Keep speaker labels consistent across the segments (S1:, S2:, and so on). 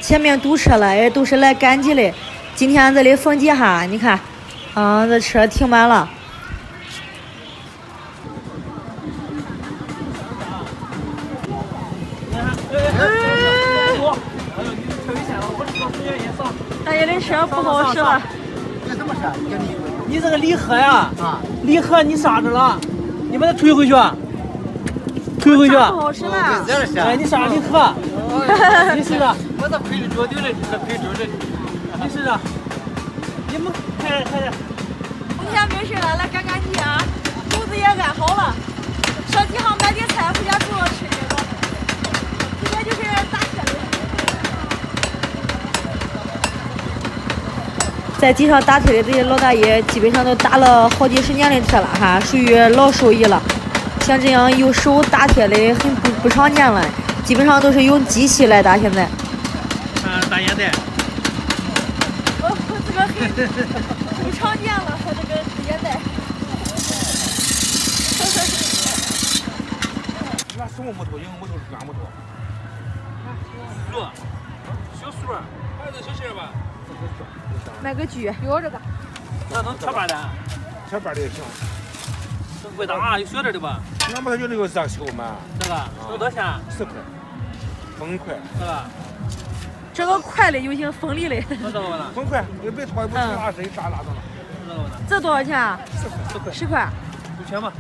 S1: 前面堵车了，也都是来赶集的。今天这里逢集哈，你看，这车停满了。大爷的车不好使了。
S2: 你这个礼盒呀，礼盒你刹着了，你把它推回去，推回去。
S1: 不好使了。
S2: 哎，你刹礼盒，你试着。
S3: 我这推着脚丢的，这推着的。
S2: 你试着。你们开着。
S1: 今天没事了，来赶赶集啊！肚子也按好了，上集上买点菜回家煮了吃去了。今天就是打车的。在集上打车的这些老大爷，基本上都打了好几十年的车了哈，属于老手艺了。像这样用手打车的很不常见了，基本上都是用机器来打。现在。
S2: 打烟袋。
S1: 这个很常见了，和这个烟袋。
S3: 那什么木头？硬木头是软木头？树，小树，还有这小线吧？
S1: 买个锯，有这个。
S2: 那能铁板的？
S3: 铁板的也行。
S2: 这味道啊，有小点的吧？
S3: 俺们就这个这样修嘛。
S2: 这个能多少钱
S3: ？10块，分块。
S2: 这个。
S1: 这个快的就行，锋利的。
S2: 这个呢？
S3: 分块，你别拖，不拉谁啥拉倒了。
S2: 这个呢？
S1: 这多少钱
S3: ？10块。
S1: 10块。
S2: 5千吧。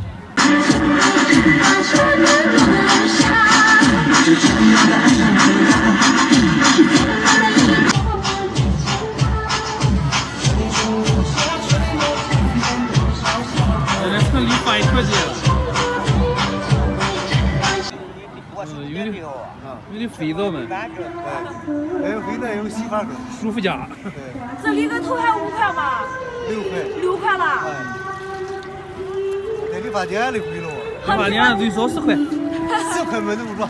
S2: 城里发一块钱了。有的肥皂们，
S3: 还有肥皂，有洗发水，
S2: 舒肤佳。
S1: 这里个头还5块吗？6块了。
S3: 那理发店的贵了。
S2: 理发店最少10块。
S3: 10块买都不着。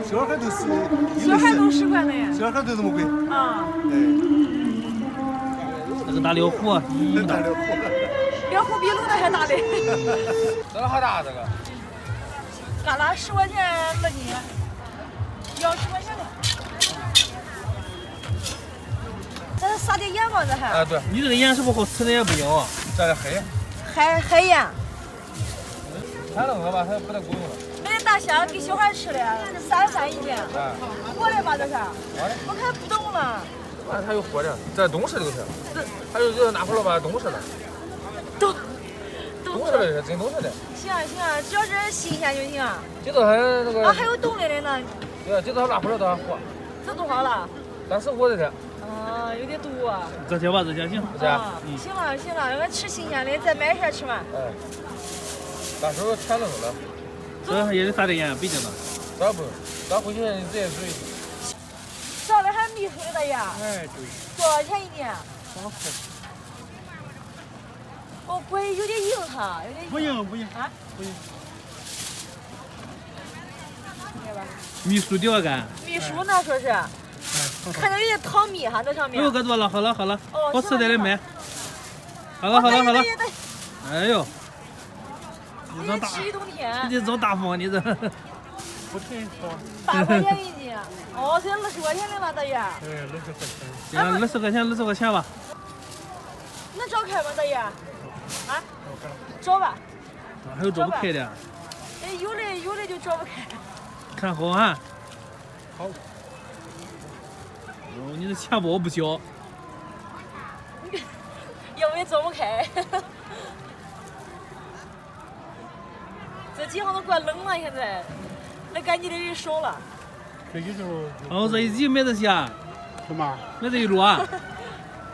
S3: 小孩都
S1: 小孩都10块呢。
S3: 小孩都这么贵。
S1: 啊。
S2: 那个大辽湖，
S3: 大辽湖。
S1: 辽湖比龙的还大的。
S3: 这个好大这个。
S1: 干了10块钱2斤，要10块钱的。这是撒点盐吗？这还？
S3: 啊，对。
S2: 你这个盐是不是好吃的也不行啊？
S3: 这是海
S1: 盐。
S3: 看了我吧，它不太够用了。
S1: 那大虾给小孩吃的，3一斤。活的吧这是？我看不懂了。
S3: 那它有活的，这冻式的都是。还有就是拿回来吧，冻式的。冻式的是真冻式的。
S1: 行，只要是新鲜就行。
S3: 今早还那个。
S1: 还有冻的呢。
S3: 对，今早拿回来都还活。
S1: 这多少了
S3: ？35的。
S1: 有点多。
S2: 这些吧，这些行。
S1: 行了，我吃新鲜的，再买一下吃完。
S3: 到时候全弄了。
S2: 这也得撒点盐，北京的。
S3: 这不，咱回去你直接煮一煮。
S1: 这里还秘水的呀？
S3: 对。
S1: 多少钱一斤
S3: 2块。
S1: 哦，贵，有点硬哈，有点硬。
S2: 不硬
S1: 啊？
S2: 不硬。
S1: 来吧。
S2: 秘书吊干。
S1: 秘书呢？说是。看着有点糖蜜哈，这上面。
S2: 哎呦，可多了，好了，好吃的买。好了。哎呦。
S1: 你吃一冬天。
S2: 你这大方，你这。
S3: 不便宜
S1: 8块钱一斤。哦，这20块钱的吧，大爷。
S3: 对，20块钱。
S2: 行，20块钱吧。
S1: 能找开吗，大爷？找吧。
S2: 还有找不开的。
S1: 哎，有的就找不开。
S2: 看好啊。
S3: 好。
S2: 哦，你这钱包不小。
S1: 要不也找不开。这街上都怪冷了，现在来赶集的人少了。
S3: 这一路。
S2: 哦，这一集买这些。
S3: 什么？
S2: 买这一摞啊？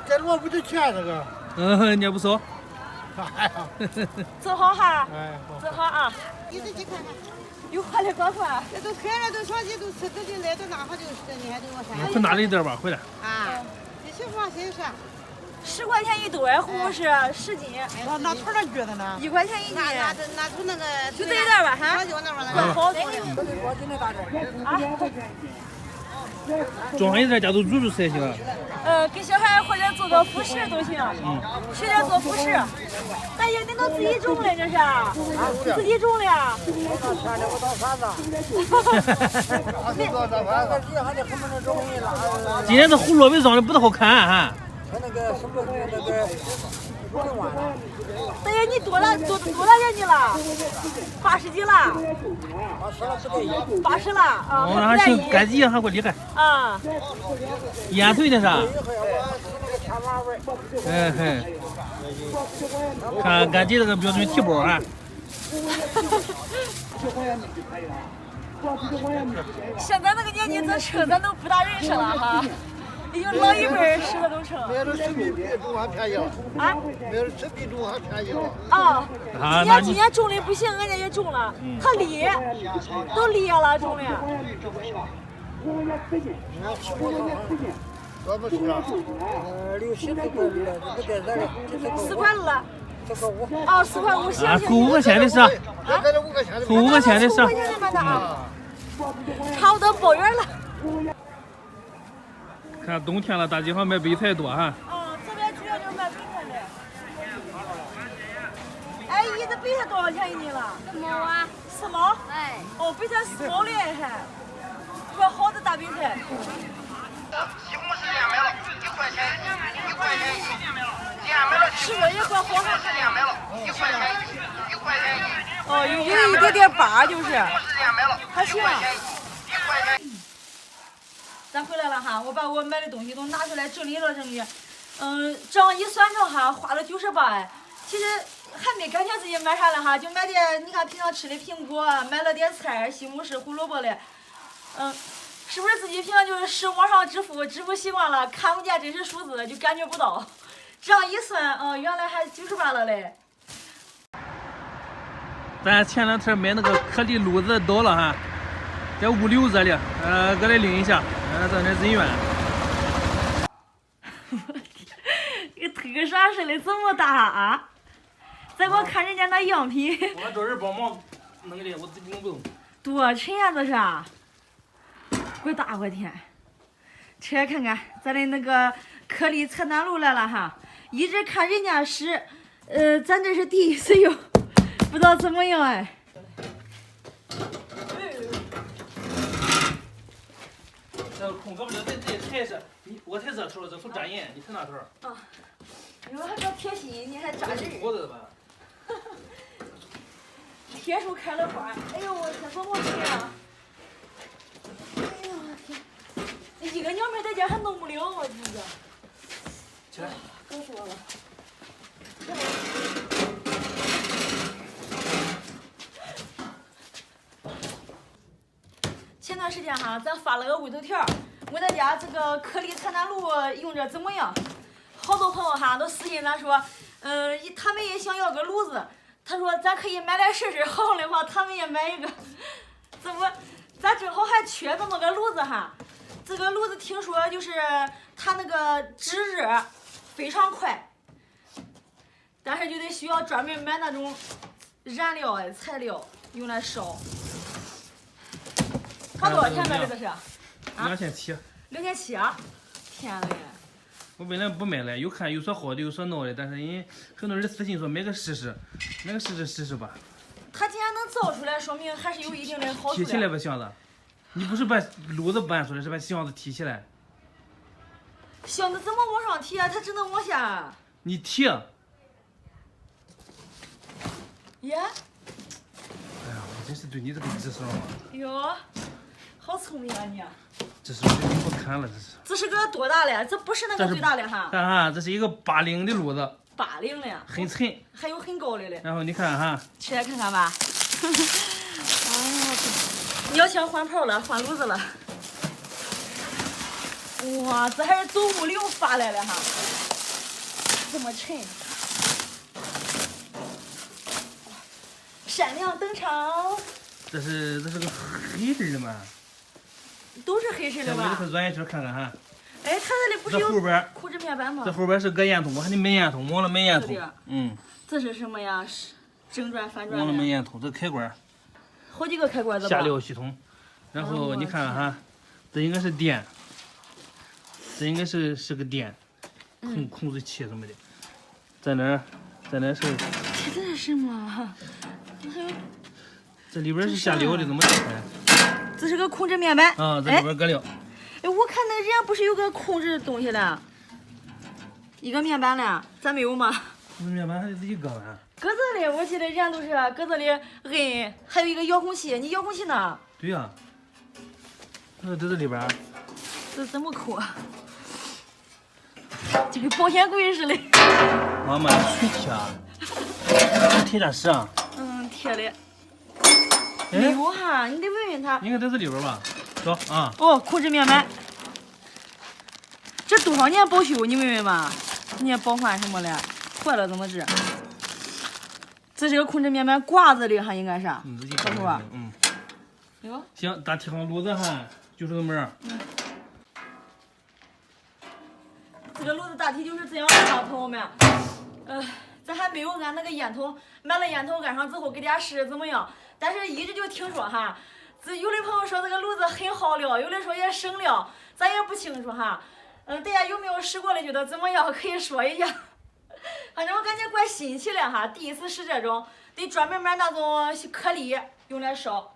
S3: 这摞不得钱这个。
S2: 你也不少。
S3: 哎呀。
S1: 正好哈。
S3: 好。
S1: 正好啊。
S4: 你自己看看。
S1: 有花的光块。
S4: 这都开了，都上去都吃，都进来，都哪怕就是的，你还给我啥？
S2: 回拿了一点吧，回来。
S4: 你去放谁啥
S1: ？10块钱一堆，红柿10斤。
S4: 拿头那撅的呢
S1: ？1块钱一斤。
S4: 拿出那个。
S1: 就这一袋吧，哈。
S4: 好。
S1: 啊。
S2: 装一点，家都煮吃才行。
S1: 给小孩或者做个副食都行，学点做副食。大爷，恁都自己种的这是？自己种的呀？
S2: 今天这胡萝卜长得不太好看哈。
S1: 大爷，你多大年纪了？80几了？80了啊？
S2: 我还行，干几样还怪厉害。
S1: 啊。
S2: 烟腿那是？嗯哼。看干鸡这个标准提包啊。
S1: 像咱那个年纪，这车咱都不大认识了哈。有老一辈吃的都成。
S5: 买了10米比种还便宜了。
S1: 啊？
S5: 买了10米种还便宜了。
S1: 啊。今年种的不行，俺家也种了，它裂，都裂了种的。
S5: 多不是了？60块了，这个在这里
S1: 4块2。哦，4块5，行。
S2: 扣5块钱的是。
S5: 啊？
S2: 扣5块钱的是。
S1: 5块钱的买的啊。差不多包圆了。
S2: 看冬天了，大街上卖白菜多哈。
S1: 这边主要就是卖白菜的。哎，姨，这白菜多少钱一斤了
S6: 4毛啊。
S1: 4毛？
S6: 哎。
S1: 哦，白菜4毛嘞还。这好的大白菜。
S7: 西红柿连买了1块钱，1块钱一斤，连买了。
S1: 是不是也怪好看？
S7: 连买了1块钱，1块钱一斤。
S1: 哦，有一点点疤就是。
S7: 西红柿连买了
S1: 还行。
S7: 1块钱。
S1: 咱回来了哈，我把我买的东西都拿出来整理了整理。这样一算账哈，花了98哎。其实还没感觉自己买啥了哈，就买点你看平常吃的苹果，买了点菜，西红柿、胡萝卜的。是不是自己平常就是网上支付习惯了，看不见真实数字就感觉不到。这样一算，原来还98了嘞。
S2: 咱前2天买那个颗粒卤子到了哈，在物流这里，过来领一下，咱这人员。
S1: 这个推个啥似的这么大啊！再给我看人家那样品。
S2: 我找人帮忙弄的，我自己弄不动。
S1: 多沉呀这是！怪大我天！吃看看咱的那个颗粒菜南露来了哈，一直看人家使，咱这是第一次用，不知道怎么样哎。
S2: 这个空搁不了，这才是我才这头，这头扎眼，你看那头。
S1: 啊，你们还比较贴心，你还扎人。
S2: 我的吧。
S1: 铁树开了花，哎呦我天，多么甜啊！哎呦我天，一个娘们在家还弄不了，我天这。
S2: 起来，
S1: 搞死我了。前段时间哈，咱发了个微头条，问大家这个颗粒菜南露用着怎么样？好多朋友哈都私信咱说，他们也想要个炉子，他说咱可以买来试试，好的话他们也买一个。怎么？咱正好还缺这么个炉子哈。这个炉子听说就是它那个制热非常快，但是就得需要专门买那种燃料材料用来烧。它多少钱买的这是
S2: ？2700。
S1: 2700啊！天嘞！
S2: 我本来不买了，有看有说好的，有说孬的，但是人很多人私信说买个试试，买个试试吧。
S1: 它既然能造出来，说明还是有一定的好处的。
S2: 提起来吧，箱子，你不是把炉子搬出来，是把箱子提起来。
S1: 箱子怎么往上提啊？它只能往下。
S2: 你提。
S1: 耶！
S2: 哎呀，我真是对你这个知识啊。
S1: 哟，好聪明啊你！
S2: 这是我就不看了，这是。
S1: 这是个多大的？这不是那个最大的哈。
S2: 看哈，这是一个80的炉子。
S1: 80的。
S2: 很沉。
S1: 还有很高的嘞。
S2: 然后你看哈。
S1: 起来看看吧。哎呀，你要想换炮了，换炉子了。哇，这还是走物流发来的哈，这么沉。闪亮登场。
S2: 这是个黑色的吗？
S1: 都是黑色的吧？
S2: 这软一圈看看哈。
S1: 哎，它这里不是有苦脂面板吗？
S2: 这后边是个烟筒，我还得买烟筒，忘了买烟筒。嗯。
S1: 这是什么呀？正转反转。
S2: 忘了买烟筒，这开关。
S1: 好几个开关的吧？
S2: 下料系统，然后你看哈，这应该是电。
S3: 这应该是个电，控制器什么的。在那是。
S1: 这是什么？还有。
S3: 这里边是下料的，怎么打开？
S1: 这是个控制面板。
S3: 啊，这里边搁料。
S1: 哎，我看那人家不是有个控制东西的，一个面板的，咱没有吗？
S3: 这面板还得自己搁完。
S1: 搁这里，我记得人家都是搁这里摁，还有一个遥控器，你遥控器呢？
S3: 对呀、在这里边。
S1: 这怎么抠啊？就跟保险柜似的。
S3: 妈妈，谁贴啊？贴点实啊？
S1: 贴的。没有哈，你得问问他。
S3: 应该在这里边吧？走啊。
S1: 哦，控制面板。这多少年保修？你问问吧。人家保换什么的，坏了怎么治？这是个控制面板挂子的哈，应该是。
S3: 自己
S1: 小叔啊。
S3: 哟。行，大贴上炉子哈，就是这么样。
S1: 这个炉子大体就是这样的，朋友们。咱还没有按那个烟头，买了烟头按上之后给大家试试怎么样。但是一直就听说哈，有的朋友说这个炉子很好料，有的说也省料，咱也不清楚哈。大家有没有试过的，觉得怎么样？可以说一下。反正我感觉怪新奇的哈，第一次试这种，得专门买那种颗粒用来烧。